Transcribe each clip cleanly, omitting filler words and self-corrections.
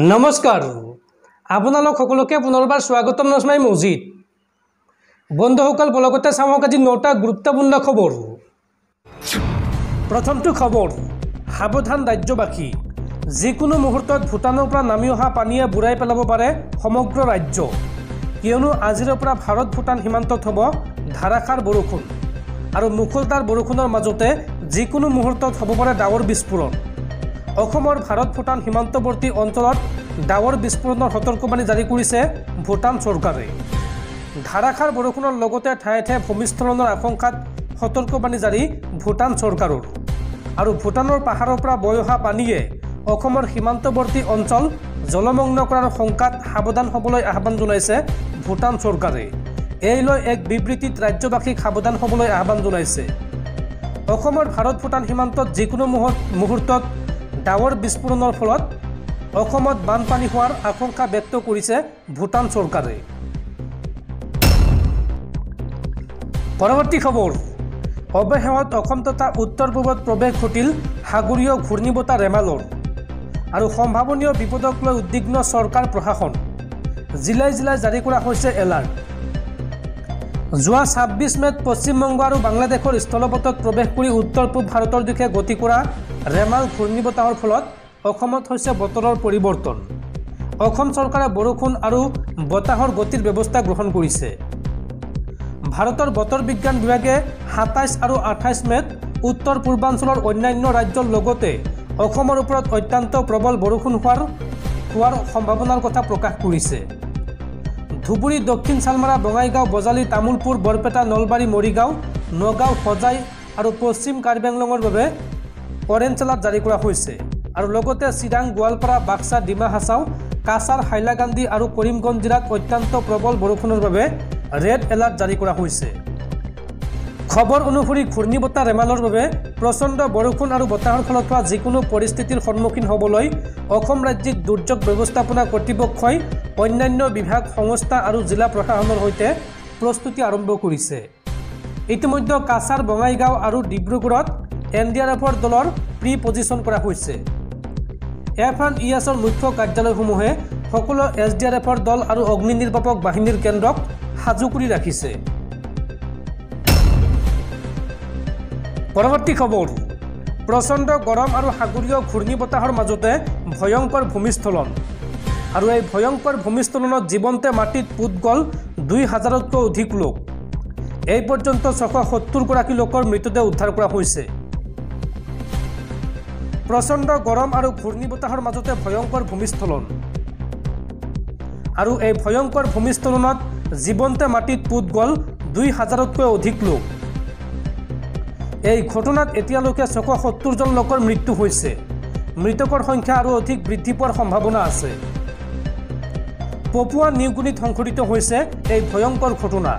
নমস্কাৰ আপোনালোক সকলোকে পুনৰবাৰ স্বাগতম নজনাই মজিদ বন্ধুসকল বলগতে চাওক আজি 9টা গুৰুত্বপূৰ্ণ খবৰ। প্ৰথমটো খবৰ, সাৱধান ৰাজ্যবাসী, যিকোনো মুহূৰ্তত ভূটানৰ পৰা নামি অহা পানীয়ে বুৰাই পেলাব পাৰে সমগ্ৰ ৰাজ্য, কিয়নো আজিৰ পৰা ভাৰত ভূটান সীমান্তত হ'ব ধাৰাসাৰ বৰষুণ আৰু মুখলধাৰ বৰষুণৰ মাজতে যিকোনো মুহূৰ্তত হ'ব পাৰে ডাৱৰ বিস্ফোৰণ। অসমৰ ভাৰত ভূটান সীমান্তৱৰ্তী অঞ্চলত ডাৱৰ বিস্ফোৰণৰ সতৰ্কবাণী জাৰি কৰিছে ভূটান চৰকাৰে। ধাৰাসাৰ বৰষুণৰ লগতে ঠায়ে ঠায়ে ভূমিস্খলনৰ আশংকাত সতৰ্কবাণী জাৰি ভূটান চৰকাৰৰ। আৰু ভূটানৰ পাহাৰৰ পৰা বৈ অহা পানীয়ে অসমৰ সীমান্তৱৰ্তী অঞ্চল জলমগ্ন কৰাৰ শংকাত সাৱধান হ'বলৈ আহ্বান জনাইছে ভূটান চৰকাৰে। এই লৈ এক বিবৃতিত ৰাজ্যবাসীক সাৱধান হ'বলৈ আহ্বান জনাইছে। অসমৰ ভাৰত ভূটান সীমান্তত যিকোনো মুহূৰ্তত ডাৱৰ বিস্ফোৰণৰ ফলত অসমত বানপানী হোৱাৰ আশংকা ব্যক্ত কৰিছে ভূটান চৰকাৰে। পৰৱৰ্তী খবৰ, অৱশেষত অসম তথা উত্তৰ পূবত প্ৰৱেশ ঘটিল সাগৰীয় ঘূৰ্ণীবতাহ ৰেমালৰ আৰু সম্ভাৱনীয় বিপদক লৈ উদ্বিগ্ন চৰকাৰ প্ৰশাসন। জিলাই জিলাই জাৰি কৰা হৈছে এলাৰ্ট। যোৱা 26 মেত পশ্চিমবংগ আৰু বাংলাদেশৰ স্থলপথত প্ৰৱেশ কৰি উত্তৰ পূব ভাৰতৰ দিশে গতি কৰা ৰেমাল ঘূৰ্ণীবতাহৰ ফলত অসমত হৈছে বতৰৰ পৰিৱৰ্তন। অসম চৰকাৰে বৰষুণ আৰু বতাহৰ গতিৰ ব্যৱস্থা গ্ৰহণ কৰিছে। ভাৰতৰ বতৰ বিজ্ঞান বিভাগে 27 আৰু 28 মেত উত্তৰ পূৰ্বাঞ্চলৰ অন্যান্য ৰাজ্যৰ লগতে অসমৰ ওপৰত অত্যন্ত প্ৰবল বৰষুণ হোৱাৰ সম্ভাৱনাৰ কথা প্ৰকাশ কৰিছে। ধুবুৰী, দক্ষিণ চালমাৰা, বঙাইগাঁও, বজালী, তামুলপুৰ, বৰপেটা, নলবাৰী, মৰিগাঁও, নগাঁও, হোজাই আৰু পশ্চিম কাৰ্বি আংলঙৰ বাবে অৰেঞ্জ এলাৰ্ট জাৰি কৰা হৈছে আৰু লগতে চিৰাং, গোৱালপাৰা, বাক্সা, ডিমা হাছাও, কাছাৰ, হাইলাকান্দি আৰু কৰিমগঞ্জ জিলাত অত্যন্ত প্ৰবল বৰষুণৰ বাবে ৰেড এলাৰ্ট জাৰি কৰা হৈছে। খবৰ অনুসৰি ঘূৰ্ণীবতাহ ৰেমালৰ বাবে প্ৰচণ্ড বৰষুণ আৰু বতাহৰ ফলত হোৱা যিকোনো পৰিস্থিতিৰ সন্মুখীন হ'বলৈ অসম ৰাজ্যিক দুৰ্যোগ ব্যৱস্থাপনা কৰ্তৃপক্ষই অন্যান্য বিভাগ, সংস্থা আৰু জিলা প্ৰশাসনৰ সৈতে প্ৰস্তুতি আৰম্ভ কৰিছে। ইতিমধ্যে কাছাৰ, বঙাইগাঁও আৰু ডিব্ৰুগড়ত NDRFৰ দলৰ প্ৰি পজিশ্যন কৰা হৈছে। F&ESৰ মুখ্য কাৰ্যালয়সমূহে সকলো SDRFৰ দল আৰু অগ্নি নিৰ্বাপক বাহিনীৰ কেন্দ্ৰক সাজু কৰি ৰাখিছে। পৰৱৰ্তী খবৰ, প্ৰচণ্ড গৰম আৰু সাগৰীয় ঘূৰ্ণীবতাহৰ মাজতে ভয়ংকৰ ভূমিস্খলন আৰু এই ভয়ংকৰ ভূমিস্খলনত জীৱন্তে মাটিত পোত গ'ল 2000তকৈ অধিক লোক। এই পৰ্যন্ত 670 গৰাকী লোকৰ মৃতদেহ উদ্ধাৰ কৰা হৈছে। প্ৰচণ্ড গৰম আৰু ঘূৰ্ণীবতাহৰ মাজতে ভয়ংকৰ ভূমিস্খলন আৰু এই ভয়ংকৰ ভূমিস্খলনত জীৱন্তে মাটিত পোত গ'ল 2000তকৈ অধিক লোক। এই ঘটনাত এতিয়ালৈকে 670 জন লোকৰ মৃত্যু হৈছে। মৃতকৰ সংখ্যা আৰু অধিক বৃদ্ধি পোৱাৰ সম্ভাৱনা আছে। পপুৱা নিউগিনিত সংঘটিত হৈছে এই ভয়ংকৰ ঘটনা।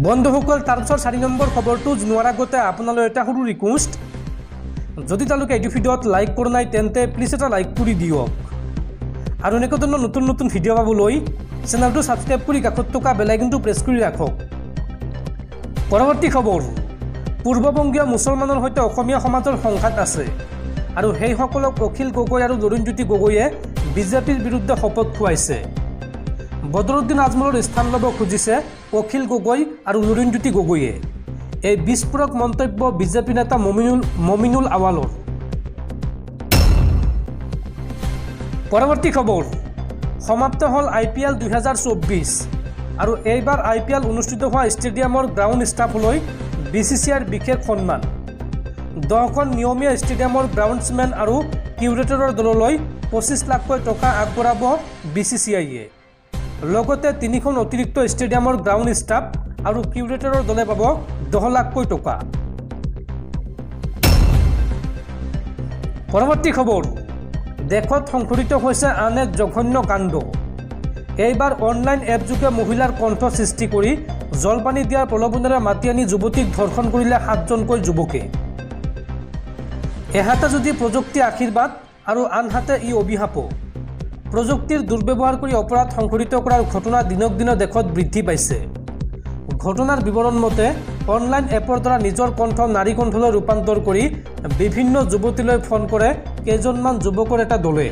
বন্ধুসকল, তাৰপিছত 4 নম্বৰ খবৰটো জনোৱাৰ আগতে আপোনালৈ এটা সৰু ৰিকুৱেষ্ট, যদি তেওঁলোকে এইটো ভিডিঅ'ত লাইক কৰা নাই তেন্তে প্লিজ এটা লাইক কৰি দিয়ক আৰু এনেকুৱা ধৰণৰ নতুন নতুন ভিডিঅ' পাবলৈ চেনেলটো ছাবস্ক্ৰাইব কৰি কাষত থকা বেল আইকনটো প্ৰেছ কৰি ৰাখক। পৰৱৰ্তী খবৰ, পূৰ্ববংগীয় মুছলমানৰ সৈতে অসমীয়া সমাজৰ সংঘাত আছে আৰু সেইসকলক অখিল গগৈ আৰু লুৰিণজ্যোতি গগৈয়ে বিজেপিৰ বিৰুদ্ধে শপত খুৱাইছে। বদৰুদ্দিন আজমলৰ স্থান ল'ব খুজিছে অখিল গগৈ আৰু লুৰিণজ্যোতি গগৈয়ে। এই বিস্ফোৰক মন্তব্য বিজেপি নেতা মমিনুল আৱালৰ। পৰৱৰ্তী খবৰ, সমাপ্ত হ'ল IPL 2024 আৰু এইবাৰ IPL অনুষ্ঠিত হোৱা ষ্টেডিয়ামৰ গ্ৰাউণ্ড ষ্টাফলৈ BCCIৰ বিশেষ সন্মান। 10খন নিয়মীয়া ষ্টেডিয়ামৰ গ্ৰাউণ্ডছমেন আৰু কিউৰেটৰৰ দললৈ 25 লাখকৈ টকা আগবঢ়াব BCCIয়ে। লগতে 3খন অতিৰিক্ত ষ্টেডিয়ামৰ গ্ৰাউণ্ড ষ্টাফ আৰু কিউৰেটৰৰ দলে পাব 10 লাখকৈ টকা। পৰৱৰ্তী খবৰ, দেশত সংঘটিত হৈছে আন এক জঘন্য কাণ্ড। এইবাৰ অনলাইন এপযোগে মহিলাৰ কণ্ঠ সৃষ্টি কৰি জলপানী দিয়াৰ প্ৰলোভনেৰে মাতি আনি যুৱতীক ধৰ্ষণ কৰিলে 7জনকৈ যুৱকে। এহাতে যদি প্ৰযুক্তি আশীৰ্বাদ আৰু আনহাতে ই অভিশাপো। প্ৰযুক্তিৰ দুৰ্ব্যৱহাৰ কৰি অপৰাধ সংঘটিত কৰাৰ ঘটনা দিনক দিনে দেশত বৃদ্ধি পাইছে। ঘটনাৰ বিৱৰণ মতে অনলাইন এপৰ দ্বাৰা নিজৰ কণ্ঠ নাৰী কণ্ঠলৈ ৰূপান্তৰ কৰি বিভিন্ন যুৱতীলৈ ফোন কৰে কেইজনমান যুৱকৰ এটা দলে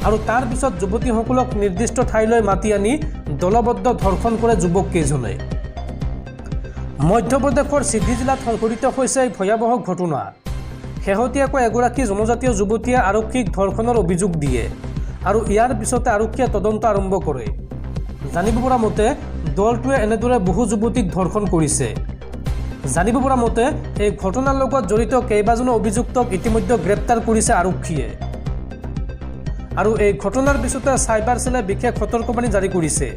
আৰু তাৰ পিছত যুৱতীসকলক নিৰ্দিষ্ট ঠাইলৈ মাতি আনি দলবদ্ধ ধৰ্ষণ কৰে যুৱককেইজনে। মধ্যপ্ৰদেশৰ সিদ্ধি জিলাত সংঘটিত হৈছে এই ভয়াৱহ ঘটনা। শেহতীয়াকৈ এগৰাকী জনজাতীয় যুৱতীয়ে আৰক্ষীক ধৰ্ষণৰ অভিযোগ দিয়ে আৰু ইয়াৰ পিছতে আৰক্ষীয়ে তদন্ত আৰম্ভ কৰে। জানিব পৰা মতে দলটোৱে এনেদৰে বহু যুৱতীক ধৰ্ষণ কৰিছে। জানিব পৰা মতে এই ঘটনাৰ লগত জড়িত কেইবাজনো অভিযুক্তক ইতিমধ্যে গ্ৰেপ্তাৰ কৰিছে আৰক্ষীয়ে। আৰু এই ঘটনাৰ পিছতে চাইবাৰ সেলে বিশেষ সতৰ্কবাণী জাৰি কৰিছে।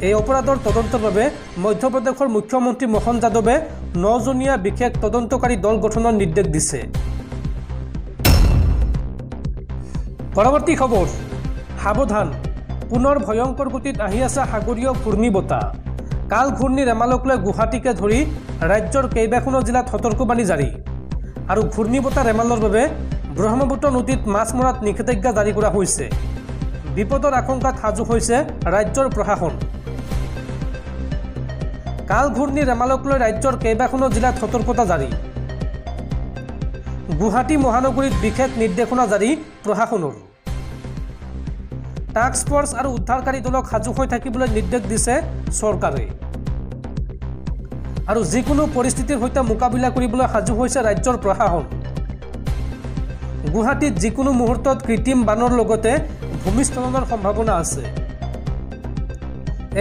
এই অপৰাধৰ তদন্তৰ বাবে মধ্যপ্ৰদেশৰ মুখ্যমন্ত্ৰী মোহন যাদৱে 9জনীয়া বিশেষ তদন্তকাৰী দল গঠনৰ নিৰ্দেশ দিছে। পৰৱৰ্তী খবৰ, সাৱধান, পুনৰ ভয়ংকৰ গতিত আহি আছে সাগৰীয় ঘূৰ্ণীবতাহ। কাল ঘূৰ্ণী ৰেমালক লৈ গুৱাহাটীকে ধৰি ৰাজ্যৰ কেইবাখনো জিলাত সতৰ্কবাণী জাৰি। আৰু ঘূৰ্ণীবতাহ ৰেমালৰ বাবে ব্ৰহ্মপুত্ৰ নদীত মাছ মৰাত নিষেধাজ্ঞা জাৰি কৰা হৈছে। বিপদৰ আশংকাত সাজু হৈছে ৰাজ্যৰ প্ৰশাসন। কাল ঘূৰ্ণী ৰেমালক লৈ ৰাজ্যৰ কেইবাখনো জিলাত সতৰ্কতা জাৰি। গুৱাহাটী মহানগৰীত বিশেষ নিৰ্দেশনা জাৰি প্ৰশাসনৰ। টাস্ক ফৰ্চ আৰু উদ্ধাৰকাৰী দলক সাজু হৈ থাকিবলৈ নিৰ্দেশ দিছে চৰকাৰে। আৰু যিকোনো পৰিস্থিতিৰ সৈতে মোকাবিলা কৰিবলৈ সাজু হৈছে ৰাজ্যৰ প্ৰশাসন। গুৱাহাটীত যিকোনো মুহূৰ্তত কৃত্ৰিম বানৰ লগতে ভূমিস্খলনৰ সম্ভাৱনা আছে।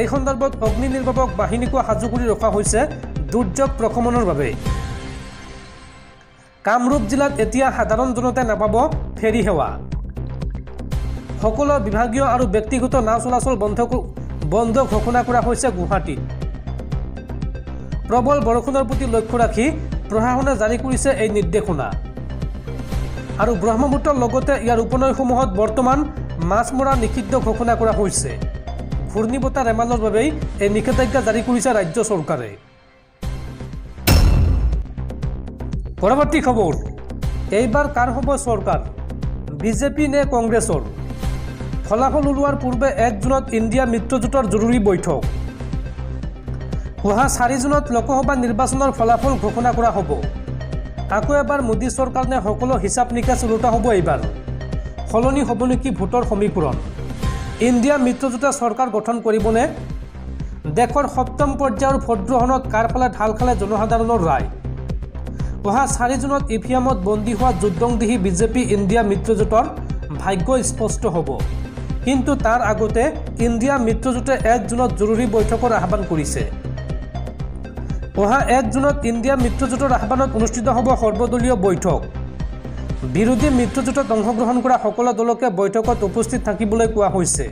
এই সন্দৰ্ভত অগ্নি নিৰ্বাপক বাহিনীকো সাজু কৰি ৰখা হৈছে দুৰ্যোগ প্ৰশমনৰ বাবে। কামৰূপ জিলাত এতিয়া সাধাৰণ জনতাই নাপাব ফেৰী সেৱা। সকলো বিভাগীয় আৰু ব্যক্তিগত নাও চলাচল বন্ধ ঘোষণা কৰা হৈছে গুৱাহাটীত। প্ৰবল বৰষুণৰ প্ৰতি লক্ষ্য ৰাখি প্ৰশাসনে জাৰি কৰিছে এই নিৰ্দেশনা। আৰু ব্ৰহ্মপুত্ৰৰ লগতে ইয়াৰ উপনৈসমূহত বৰ্তমান মাছ মৰা নিষিদ্ধ ঘোষণা কৰা হৈছে। ঘূৰ্ণীবতাহ ৰেমালৰ বাবেই এই নিষেধাজ্ঞা জাৰি কৰিছে ৰাজ্য চৰকাৰে। পৰৱৰ্তী খবৰ, এইবাৰ কাৰ হ'ব চৰকাৰ, বিজেপি নে কংগ্ৰেছৰ? ফলাফল ওলোৱাৰ পূৰ্বে 1 জুনত ইণ্ডিয়া মিত্ৰজোঁটৰ জৰুৰী বৈঠক। অহা 4 জুনত লোকসভা নিৰ্বাচনৰ ফলাফল ঘোষণা কৰা হ'ব। আকৌ এবাৰ মোদী চৰকাৰ নে সকলো হিচাপ নিকাচ ওলোটা হ'ব এইবাৰ? সলনি হ'ব নেকি ভোটৰ সমীকৰণ? ইণ্ডিয়া মিত্ৰজোঁটে চৰকাৰ গঠন কৰিবনে? দেশৰ 7ম পৰ্যায়ৰ ভোটগ্ৰহণত কাৰ ফালে ঢাল খালে জনসাধাৰণৰ ৰায়? অহা 4 জুনত ইভিএমত বন্দী হোৱা যুদ্ধংদেহী বিজেপি ইণ্ডিয়া মিত্ৰজোঁটৰ ভাগ্য স্পষ্ট হ'ব। কিন্তু তাৰ আগতে ইণ্ডিয়া মিত্ৰজোঁটে 1 জুনত জৰুৰী বৈঠকৰ আহ্বান কৰিছে। অহা 1 জুনত ইণ্ডিয়া মিত্ৰজোঁটৰ আহ্বানত অনুষ্ঠিত হ'ব সৰ্বদলীয় বৈঠক। বিৰোধী মিত্ৰজোঁটত অংশগ্ৰহণ কৰা সকলো দলকে বৈঠকত উপস্থিত থাকিবলৈ কোৱা হৈছে।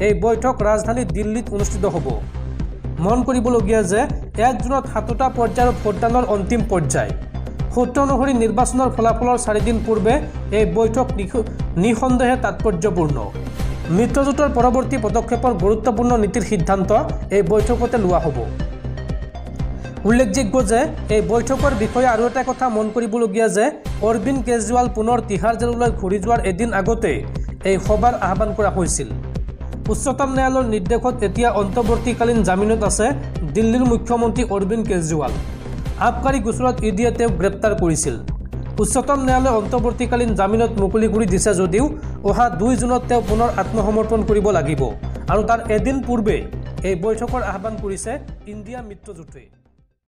এই বৈঠক ৰাজধানী দিল্লীত অনুষ্ঠিত হ'ব। মন কৰিবলগীয়া যে 1 জুনত 7টা পৰ্যায়ৰ ভোটদানৰ অন্তিম পৰ্যায়। সূত্ৰ অনুসৰি নিৰ্বাচনৰ ফলাফলৰ 4 দিন পূৰ্বে এই বৈঠক নিঃসন্দেহে তাৎপৰ্যপূৰ্ণ। মিত্ৰজোঁটৰ পৰৱৰ্তী পদক্ষেপৰ গুৰুত্বপূৰ্ণ নীতিৰ সিদ্ধান্ত এই বৈঠকতে লোৱা হ'ব। উল্লেখযোগ্য যে এই বৈঠকৰ বিষয়ে আৰু এটা কথা মন কৰিবলগীয়া যে অৰবিন্দ কেজৰিৱাল পুনৰ তিহাৰ জেললৈ ঘূৰি যোৱাৰ এদিন আগতে এই সভাৰ আহ্বান কৰা হৈছিল। উচ্চতম ন্যায়ালয়ৰ নিৰ্দেশত এতিয়া অন্তৱৰ্তীকালীন জামিনত আছে দিল্লীৰ মুখ্যমন্ত্ৰী অৰবিন্দ কেজৰিৱাল। আবকাৰী গোচৰত ইডিয়ে তেওঁক গ্ৰেপ্তাৰ কৰিছিল। উচ্চতম ন্যায়ালয়ে অন্তৱৰ্তীকালীন জামিনত মুকলি কৰি দিছে যদিও অহা 2 জুনত তেওঁ পুনৰ আত্মসমৰ্পণ কৰিব লাগিব। আৰু তাৰ এদিন পূৰ্বে এই বৈঠকৰ আহ্বান কৰিছে ইণ্ডিয়া মিত্ৰজোঁটে।